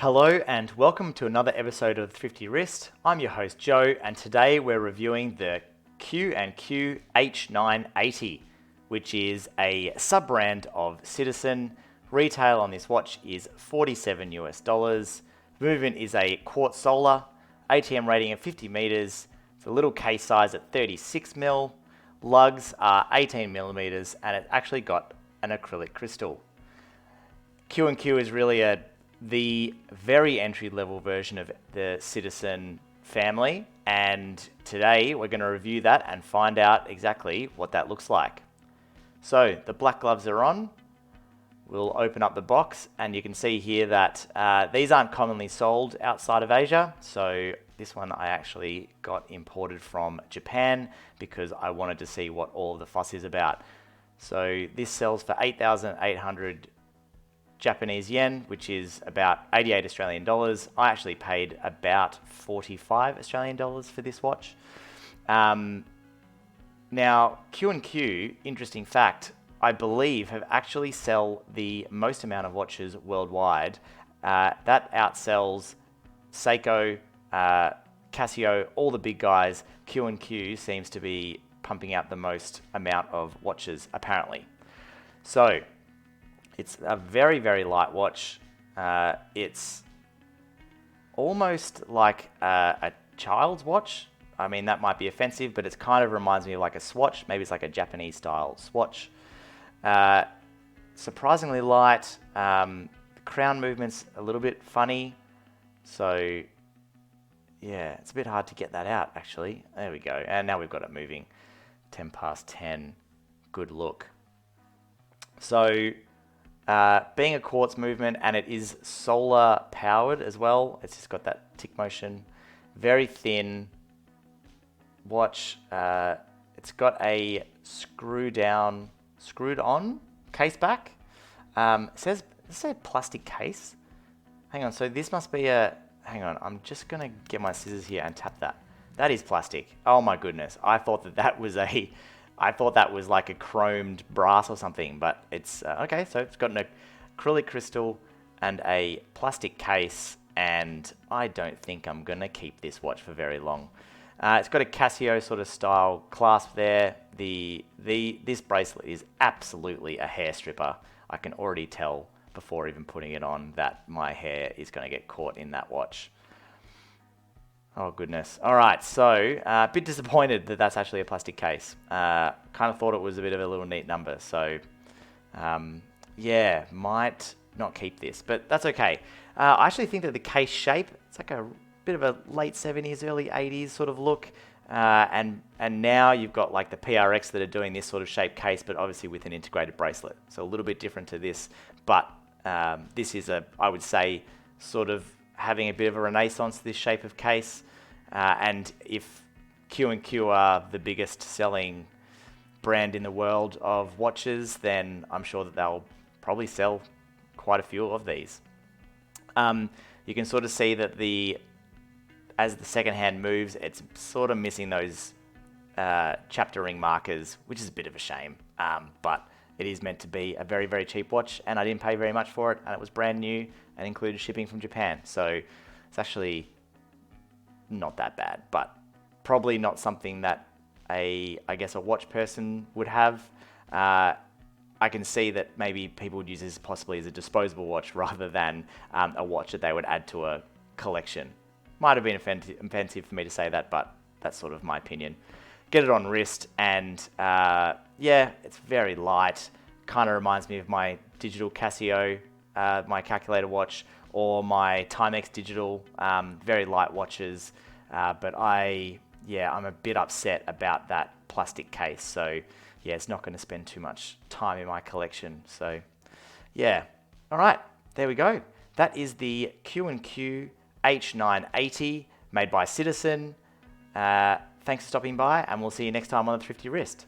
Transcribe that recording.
Hello and welcome to another episode of the Thrifty Wrist. I'm your host Joe, and today we're reviewing the Q&Q H980, which is a sub-brand of Citizen. Retail on this watch is $47 US. Movement is a quartz solar, ATM rating of 50 meters. It's a little case size at 36 mil. Lugs are 18 millimeters, and it actually got an acrylic crystal. Q&Q is really the very entry-level version of the Citizen family, and today we're going to review that and find out exactly what that looks like. So the black gloves are on. We'll open up the box, and you can see here that these aren't commonly sold outside of Asia, so this one I actually got imported from Japan because I wanted to see what all of the fuss is about. So this sells for 8,800 Japanese yen, which is about 88 Australian dollars. I actually paid about 45 Australian dollars for this watch. Now, Q&Q, interesting fact, I believe have actually sell the most amount of watches worldwide. That outsells Seiko, Casio, all the big guys. Q&Q seems to be pumping out the most amount of watches, apparently. So, it's a very, very light watch. It's almost like a child's watch. I mean, that might be offensive, but it kind of reminds me of like a swatch. Maybe it's like a Japanese style swatch. Surprisingly light. The crown movement's a little bit funny. So, yeah, it's a bit hard to get that out, actually. There we go. And now we've got it moving. 10 past 10. Good look. So, being a quartz movement, and it is solar powered as well. It's just got that tick motion. Very thin watch. It's got a screwed on case back. It says plastic case. Hang on, so this must be hang on, I'm just gonna get my scissors here and tap that. That is plastic. Oh my goodness. I thought that was like a chromed brass or something, but it's okay. So it's got an acrylic crystal and a plastic case, and I don't think I'm gonna keep this watch for very long. It's got a Casio sort of style clasp there. This bracelet is absolutely a hair stripper. I can already tell before even putting it on that my hair is gonna get caught in that watch. Oh goodness. All right, so a bit disappointed that that's actually a plastic case. Kind of thought it was a bit of a little neat number. So yeah, might not keep this, but that's okay. I actually think that the case shape, it's like a bit of a late 70s, early 80s sort of look. And now you've got like the PRX that are doing this sort of shape case, but obviously with an integrated bracelet. So a little bit different to this, but this is I would say, sort of having a bit of a renaissance to this shape of case. And if Q&Q are the biggest selling brand in the world of watches, then I'm sure that they'll probably sell quite a few of these. You can sort of see that as the second hand moves, it's sort of missing those chapter ring markers, which is a bit of a shame. But it is meant to be a very, very cheap watch, and I didn't pay very much for it, and it was brand new and included shipping from Japan. So it's actually not that bad, but probably not something that I guess a watch person would have. I can see that maybe people would use this possibly as a disposable watch rather than a watch that they would add to a collection. Might have been offensive for me to say that, but that's sort of my opinion. Get it on wrist, and yeah, it's very light. Kind of reminds me of my digital Casio, my calculator watch, or my Timex digital. Very light watches, but I'm a bit upset about that plastic case. So yeah, it's not going to spend too much time in my collection. So yeah, all right, there we go. That is the Q&Q H980 made by Citizen. Thanks for stopping by, and we'll see you next time on the Thrifty Wrist.